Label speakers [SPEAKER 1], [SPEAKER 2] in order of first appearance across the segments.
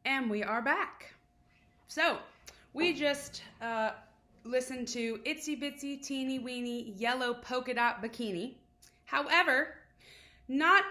[SPEAKER 1] And we are back. So, we just listened to Itsy Bitsy Teeny Weeny Yellow Polka Dot Bikini. However, not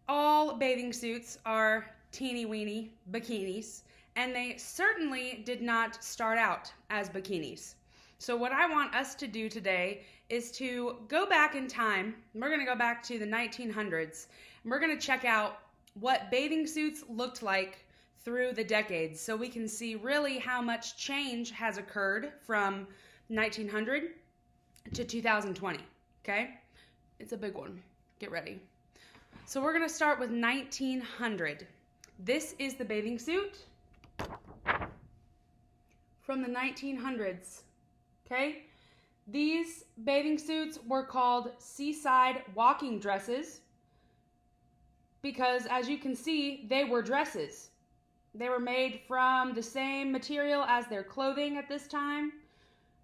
[SPEAKER 1] all bathing suits are teeny weeny bikinis, and they certainly did not start out as bikinis. So what I want us to do today is to go back in time. We're going to go back to the 1900s, and we're going to check out what bathing suits looked like through the decades, so we can see really how much change has occurred from 1900 to 2020, okay? It's a big one. Get ready. So we're going to start with 1900. This is the bathing suit from the 1900s, okay? These bathing suits were called seaside walking dresses because, as you can see, they were dresses. They were made from the same material as their clothing at this time,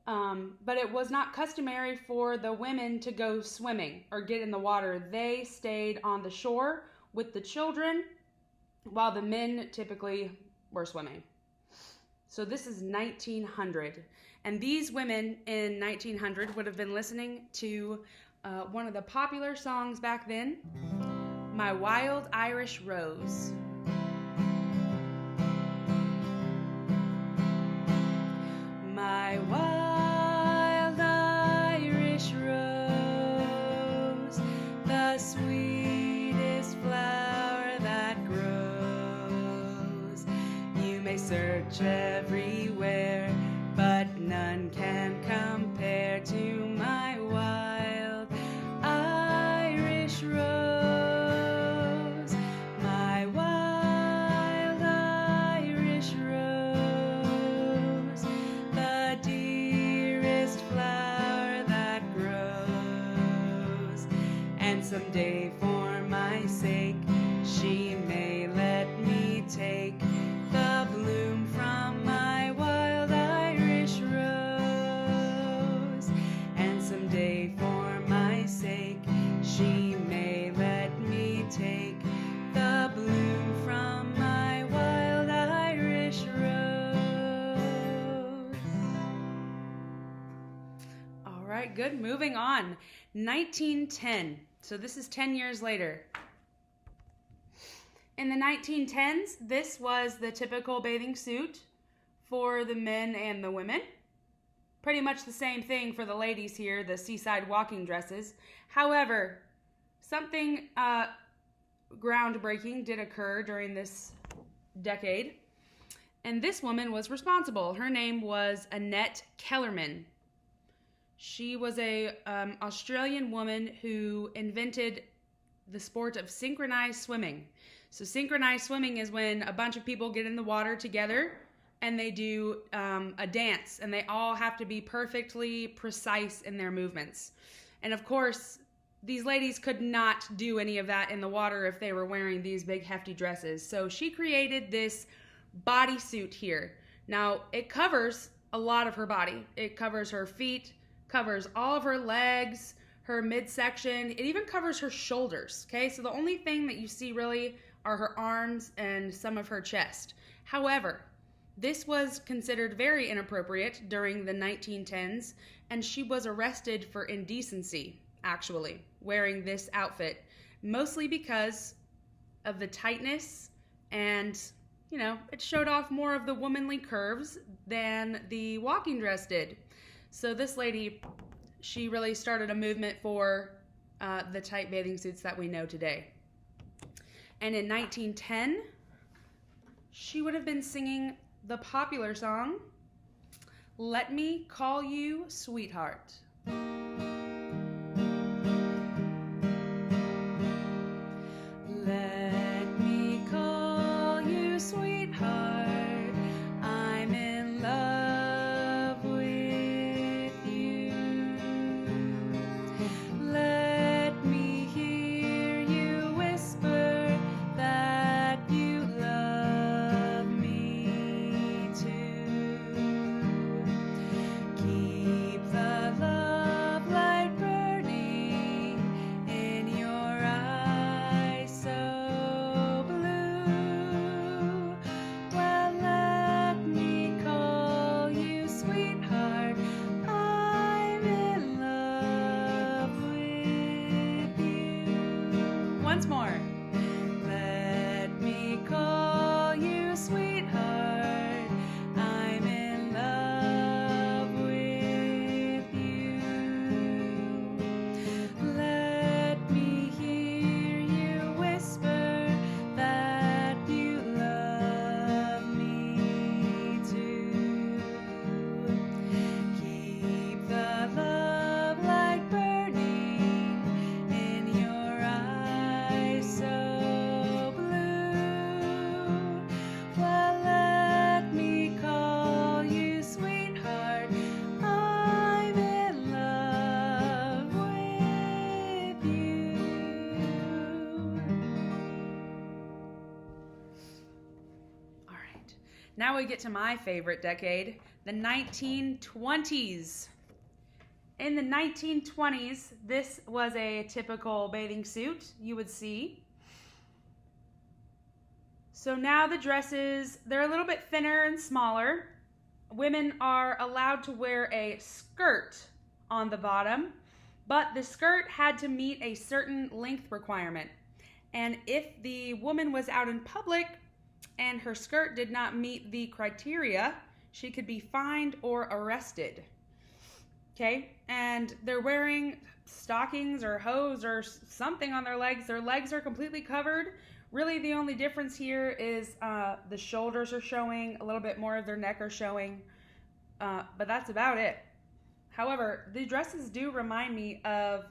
[SPEAKER 1] but it was not customary for the women to go swimming or get in the water. They stayed on the shore with the children while the men typically were swimming. So this is 1900. And these women in 1900 would have been listening to one of the popular songs back then, My Wild Irish Rose. My wild Irish rose, the sweetest flower that grows. You may search everywhere, but none can compare to my wild Irish rose. My wild Irish rose, the dearest flower that grows. And someday for my sake she may let me take the bloom from my wild Irish rose. And someday for my sake she may let me take the bloom from my wild Irish rose. All right, good. Moving on. 1910. So this is 10 years later. In the 1910s, this was the typical bathing suit for the men and the women. Pretty much the same thing for the ladies here, the seaside walking dresses. However, something groundbreaking did occur during this decade, and this woman was responsible. Her name was Annette Kellerman. She was a Australian woman who invented the sport of synchronized swimming. So synchronized swimming is when a bunch of people get in the water together and they do a dance, and they all have to be perfectly precise in their movements. And of course, these ladies could not do any of that in the water if they were wearing these big hefty dresses. So she created this bodysuit here. Now, it covers a lot of her body. It covers her feet, covers all of her legs, her midsection. It even covers her shoulders, okay? So the only thing that you see really are her arms and some of her chest. However, this was considered very inappropriate during the 1910s, and she was arrested for indecency, actually, wearing this outfit, mostly because of the tightness and, you know, it showed off more of the womanly curves than the walking dress did. So this lady, she really started a movement for the tight bathing suits that we know today. And in 1910, she would have been singing the popular song, Let Me Call You Sweetheart. Let me call you sweetheart, I'm in love with you. Let me hear you whisper that you love me too. Keep the love Now we get to my favorite decade, the 1920s. In the 1920s, this was a typical bathing suit you would see. So now the dresses, they're a little bit thinner and smaller. Women are allowed to wear a skirt on the bottom, but the skirt had to meet a certain length requirement. And if the woman was out in public and her skirt did not meet the criteria, she could be fined or arrested. Okay, and they're wearing stockings or hose or something on their legs. Their legs are completely covered. Really, the only difference here is the shoulders are showing, a little bit more of their neck are showing, but that's about it. However, the dresses do remind me of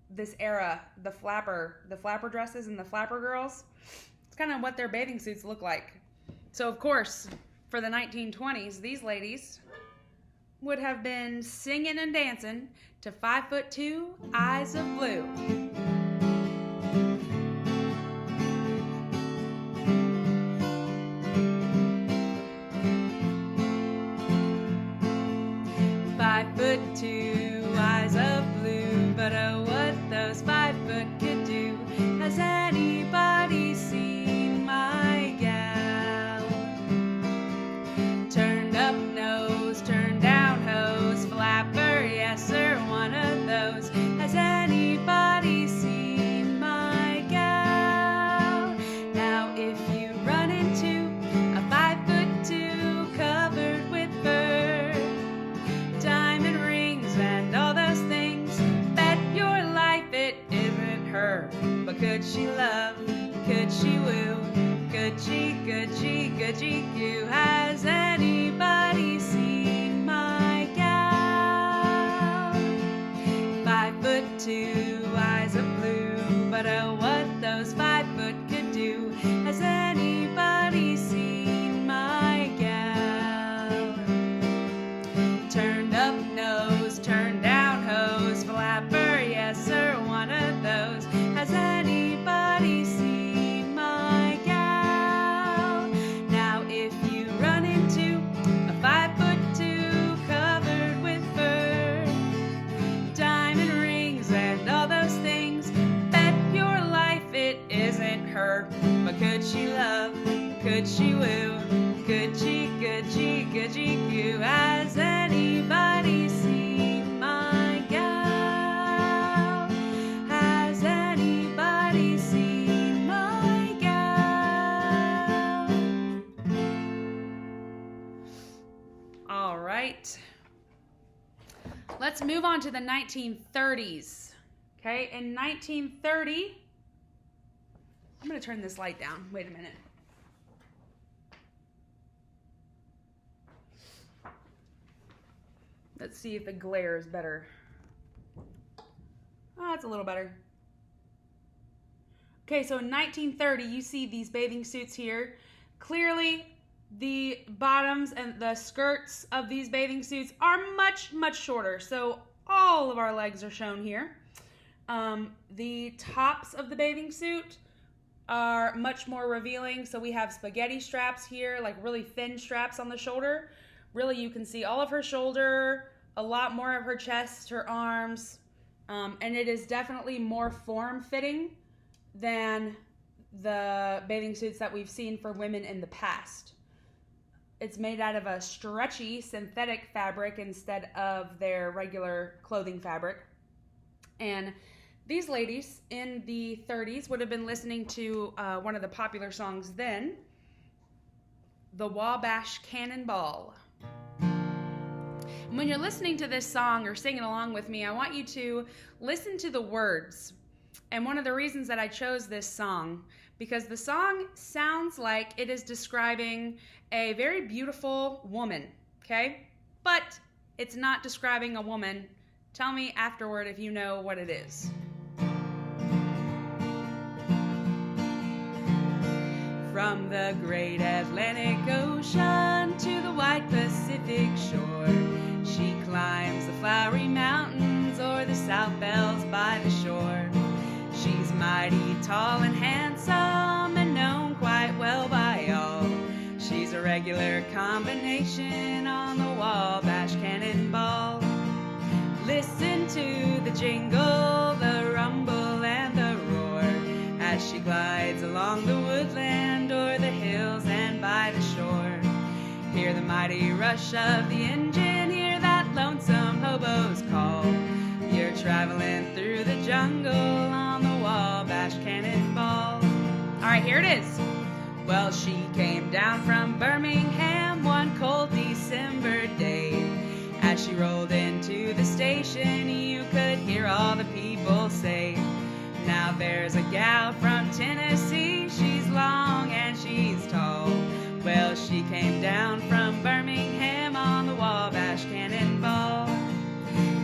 [SPEAKER 1] this era, the flapper dresses and the flapper girls. It's kind of what their bathing suits look like. So, of course, for the 1920s, these ladies would have been singing and dancing to 5'2", Eyes of Blue. Two eyes of blue, but oh, what those 5 foot could do. Has anybody seen my gal? Turned up nose, turned down hose, flapper, yes sir, one of those. Has anybody seen my gal? Now if you run into a 5'2" covered with fur, diamond rings and all those things, bet your life it isn't her. But could she love, could she woo, could she goo? Has anybody seen my gal? 5'2", eyes of blue, but oh, what those 5 foot could do. Has anybody seen my gal? Turned up nose, turned down hose, flapper, yes sir, one of those. Has anybody seen my gal? Now if you run into a 5'2" covered with fur, diamond rings and all those things, bet your life it isn't her. But could she love, could she woo, could she goo? Has anybody seen my gal? Has anybody seen my gal? All right. Let's move on to the 1930s. Okay, in 1930, I'm going to turn this light down. Wait a minute. Let's see if the glare is better. Oh, it's a little better. Okay, so in 1930, you see these bathing suits here. Clearly, the bottoms and the skirts of these bathing suits are much, much shorter. So all of our legs are shown here. The tops of the bathing suit are much more revealing. So we have spaghetti straps here, like really thin straps on the shoulder. Really, you can see all of her shoulder, a lot more of her chest, her arms, and it is definitely more form-fitting than the bathing suits that we've seen for women in the past. It's made out of a stretchy synthetic fabric instead of their regular clothing fabric. And these ladies in the 30s would have been listening to one of the popular songs then, the Wabash Cannonball. When you're listening to this song or singing along with me, I want you to listen to the words. And one of the reasons that I chose this song, because the song sounds like it is describing a very beautiful woman, okay? But it's not describing a woman. Tell me afterward if you know what it is. From the great Atlantic Ocean to the white Pacific shore, she climbs the flowery mountains or the south bells by the shore. She's mighty tall and handsome and known quite well by all. regular combination on the Wabash Cannonball. Listen to the jingle, the rumble, and the roar as she glides along the woodland, o'er the hills and by the shore. Hear the mighty rush of the engine, hear that lonesome hobo's call. You're traveling through the jungle on the Wabash Cannonball. All right, here it is. Well, she came down from Birmingham one cold December day. As she rolled into the station, you could hear all the people say, now there's a gal from Tennessee, she's long and she's tall. Well, she came down from Birmingham on the Wabash Cannonball.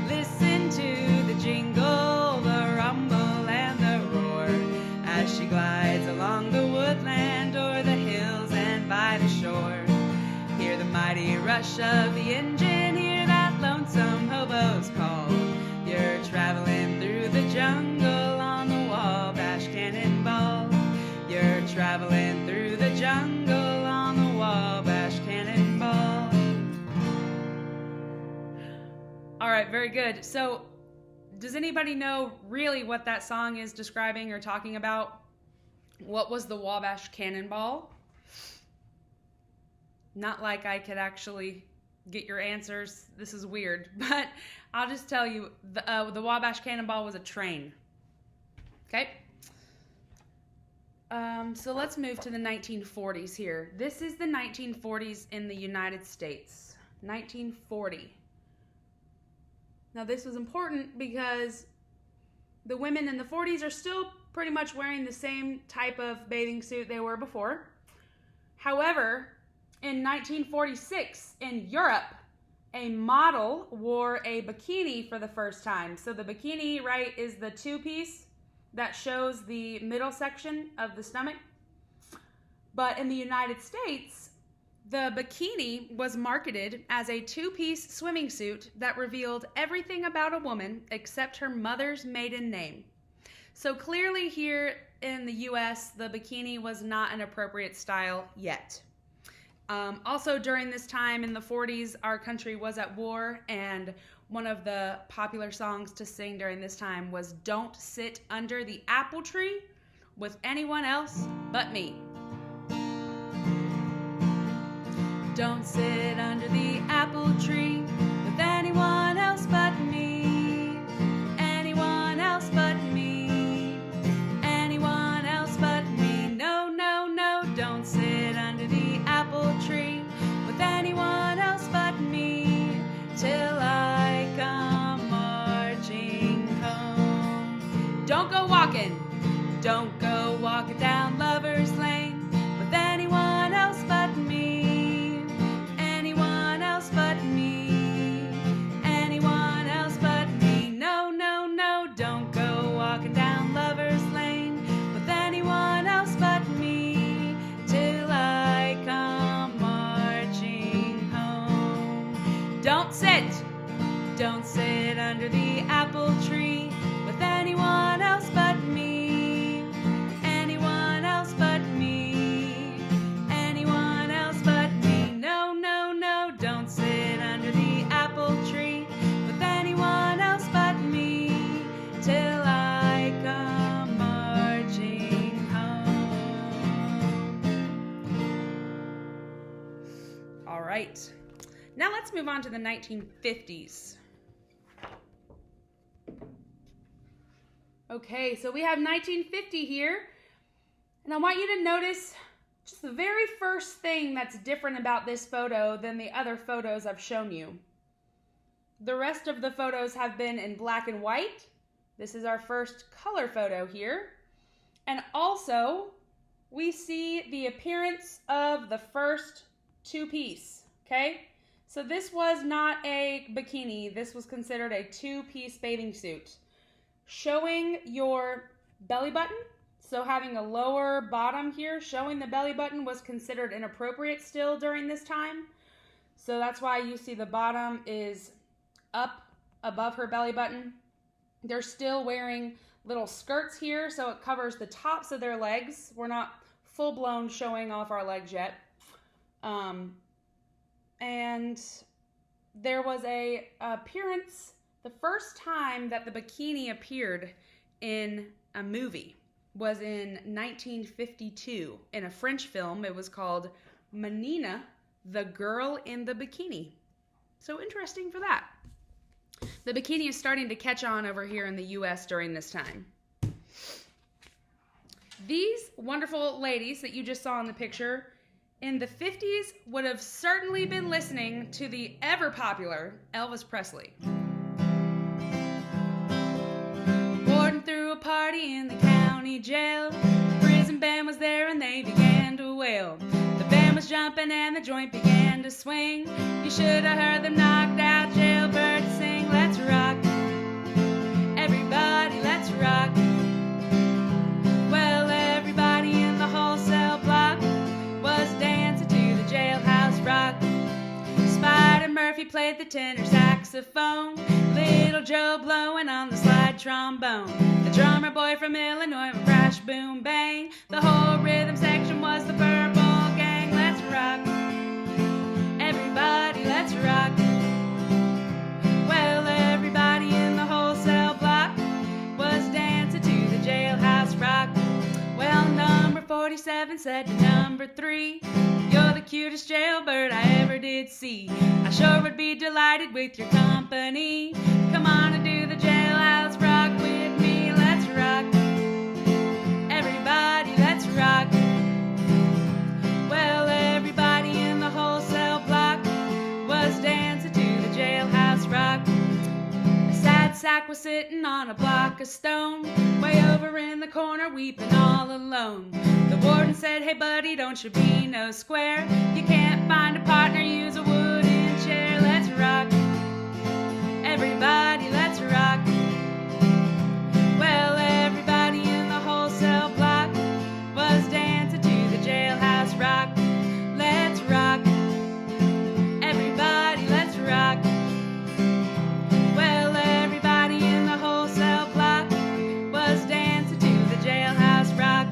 [SPEAKER 1] Listen to the jingle, the rumble, and the roar as she glides along the woodland, o'er the hills and by the shore. Hear the mighty rush of the engine, hear that lonesome hobo's call. You're traveling through the jungle on the Wabash Cannonball. You're traveling through the jungle on the Wabash Cannonball. All right, very good. So, does anybody know really what that song is describing or talking about? What was the Wabash Cannonball? Not like I could actually get your answers. This is weird, but I'll just tell you, the Wabash Cannonball was a train. Okay? So let's move to the 1940s here. This is the 1940s in the United States. 1940. Now this was important because the women in the 40s are still pretty much wearing the same type of bathing suit they were before. However, in 1946 in Europe, a model wore a bikini for the first time. So the bikini, right, is the two-piece that shows the middle section of the stomach. But in the United States, the bikini was marketed as a two-piece swimming suit that revealed everything about a woman except her mother's maiden name. So clearly here in the US, the bikini was not an appropriate style yet. Also during this time in the 40s, our country was at war, and one of the popular songs to sing during this time was "Don't Sit Under the Apple Tree with Anyone Else But Me." Don't sit under the apple tree with anyone else but me. Anyone else but me. Anyone else but me. No, no, no, don't sit under the apple tree with anyone else but me till I come marching home. Don't go walking. Don't go walking down Lover's Lane with anyone else but me. Anyone else but me. Anyone else but me. No, no, no, don't go walking down Lover's Lane with anyone else but me till I come marching home. Don't sit under the apple tree with anyone else but me. Anyone else but me. Anyone else but me. No, no, no, don't sit under the apple tree with anyone else but me till I come marching home. All right. Now let's move on to the 1950s. Okay, so we have 1950 here, and I want you to notice just the very first thing that's different about this photo than the other photos I've shown you. The rest of the photos have been in black and white. This is our first color photo here. And also, we see the appearance of the first two-piece, okay? So this was not a bikini. This was considered a two-piece bathing suit. Showing your belly button, so having a lower bottom here, showing the belly button was considered inappropriate still during this time. So that's why you see the bottom is up above her belly button. They're still wearing little skirts here, so it covers the tops of their legs. We're not full-blown showing off our legs yet. And there was a appearance, the first time that the bikini appeared in a movie was in 1952 in a French film. It was called Menina, the Girl in the Bikini. So interesting for that. The bikini is starting to catch on over here in the U.S. during this time. These wonderful ladies that you just saw in the picture in the 50s would have certainly been listening to the ever-popular Elvis Presley. Warden threw a party in the county jail. The prison band was there and they began to wail. The band was jumping and the joint began to swing. You should have heard them knocked out jailbirds sing. Let's rock, everybody, let's rock. Well, everybody in the wholesale block was dancing to the jailhouse rock. Spider Murphy played the tenor saxophone. Little Joe blowing on the slide trombone. The drummer boy from Illinois would crash, boom, bang. The whole rhythm section was the Purple Gang. Let's rock, everybody, let's rock. Well, everybody in the wholesale block was dancing to the jailhouse rock. Well, number 47 said to number 3, you're the cutest jailbird I ever did see. I sure would be delighted with your company. Come on and do the jailhouse rock with me. Let's rock, everybody, let's rock. Well, everybody in the wholesale block was dancing to the jailhouse rock. A sad sack was sitting on a block of stone, way over in the corner weeping all alone. The warden said, hey buddy, don't you be no square. You can't find a partner, use a wooden chair. Let's rock, everybody, let's rock. Well, everybody in the wholesale block was dancing to the jailhouse rock. Let's rock, everybody, let's rock. Well, everybody in the wholesale block was dancing to the jailhouse rock.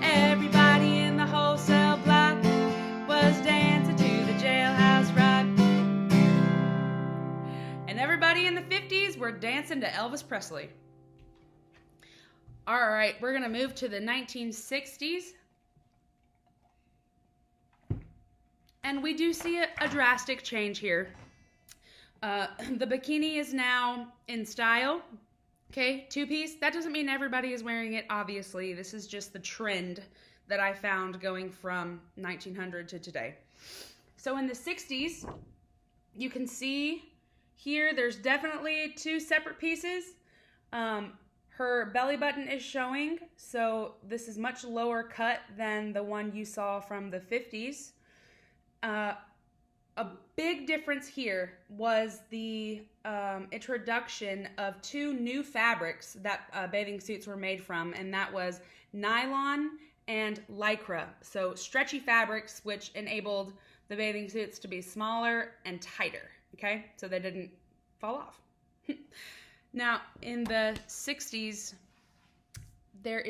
[SPEAKER 1] Everybody in the wholesale block was dancing to the jailhouse rock. And everybody in the 50s were dancing to Elvis Presley. All right, we're going to move to the 1960s. And we do see a drastic change here. The bikini is now in style. Okay, two-piece. That doesn't mean everybody is wearing it, obviously. This is just the trend that I found going from 1900 to today. So in the 60s, you can see here there's definitely two separate pieces. Her belly button is showing, so this is much lower cut than the one you saw from the 50s. A big difference here was the introduction of two new fabrics that bathing suits were made from, and that was nylon and lycra. So stretchy fabrics which enabled the bathing suits to be smaller and tighter, okay? So they didn't fall off. Now, in the 60s, there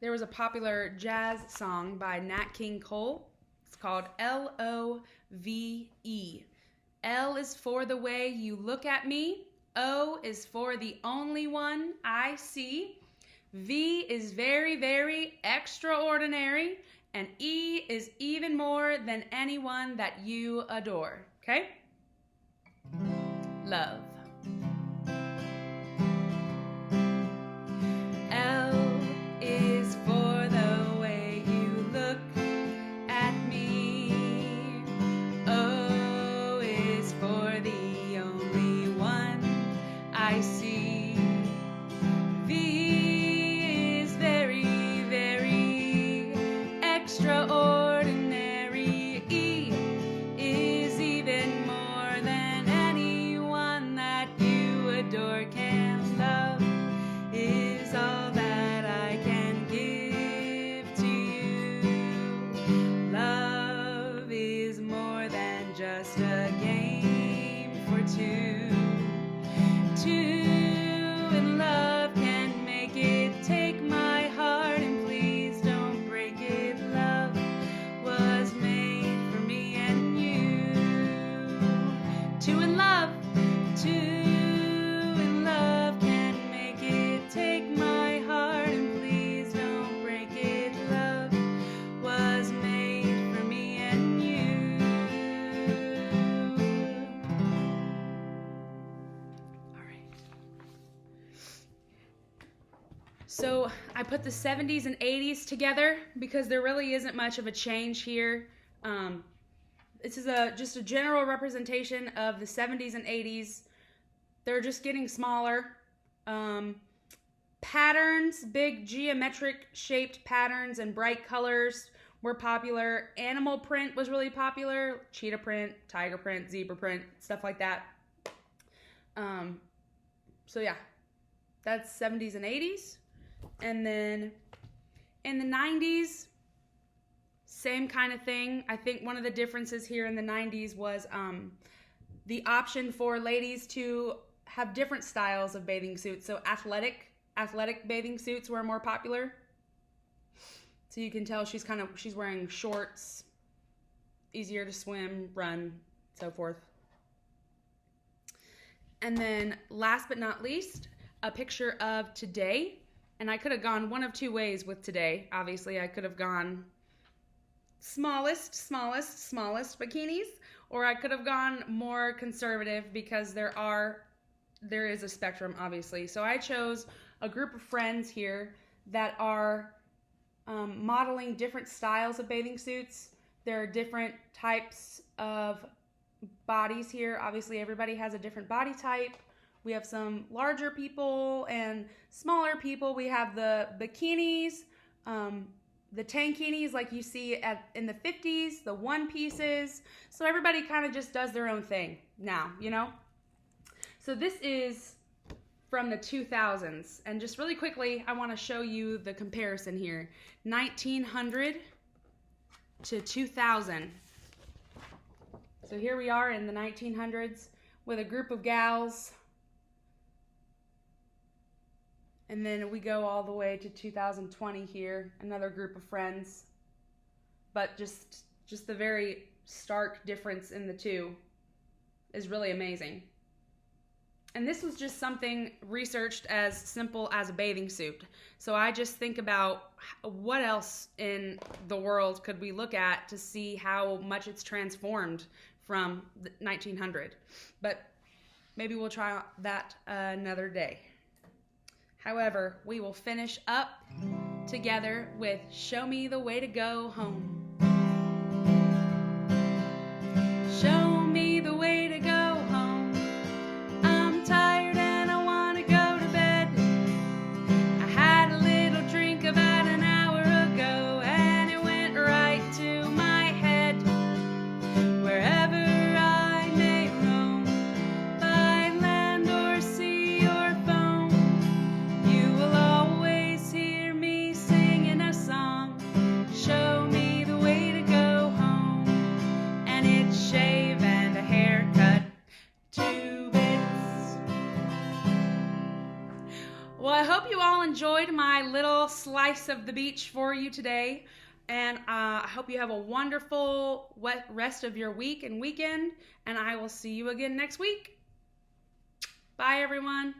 [SPEAKER 1] was a popular jazz song by Nat King Cole. It's called L-O-V-E. L is for the way you look at me. O is for the only one I see. V is very, very extraordinary. And E is even more than anyone that you adore. Okay? Love. L is for the way you look at me. O is for the only one I see. V is very, very extraordinary. E is even more than anyone that put the 70s and 80s together because there really isn't much of a change here. This is just a general representation of the 70s and 80s. They're just getting smaller. Patterns, big geometric shaped patterns and bright colors were popular. Animal print was really popular. Cheetah print, tiger print, zebra print, stuff like that. So yeah, that's 70s and 80s. And then in the 90s, same kind of thing. I think one of the differences here in the 90s was the option for ladies to have different styles of bathing suits. So athletic bathing suits were more popular. So you can tell she's wearing shorts, easier to swim, run, so forth. And then last but not least, a picture of today. And I could have gone one of two ways with today. Obviously, I could have gone smallest bikinis, or I could have gone more conservative because there is a spectrum, obviously. So I chose a group of friends here that are modeling different styles of bathing suits. There are different types of bodies here. Obviously, everybody has a different body type. We have some larger people and smaller people. We have the bikinis, the tankinis like you see in the 50s, the one pieces. So everybody kind of just does their own thing now, you know? So this is from the 2000s. And just really quickly, I want to show you the comparison here. 1900 to 2000. So here we are in the 1900s with a group of gals. And then we go all the way to 2020 here, another group of friends. But just the very stark difference in the two is really amazing. And this was just something researched as simple as a bathing suit. So I just think about what else in the world could we look at to see how much it's transformed from 1900. But maybe we'll try that another day. However, we will finish up together with Show Me the Way to Go Home. Show me the way to go home. I'm tired and I want to go to bed. I had a little drink about an hour ago and it went right to my head. Wherever I may roam, by land or sea or foam, you will always hear me singing a song. Show me the way to go home. And it's shave and a haircut, 2 bits. Well, I hope you all enjoyed my little slice of the beach for you today. And I hope you have a wonderful rest of your week and weekend. And I will see you again next week. Bye, everyone.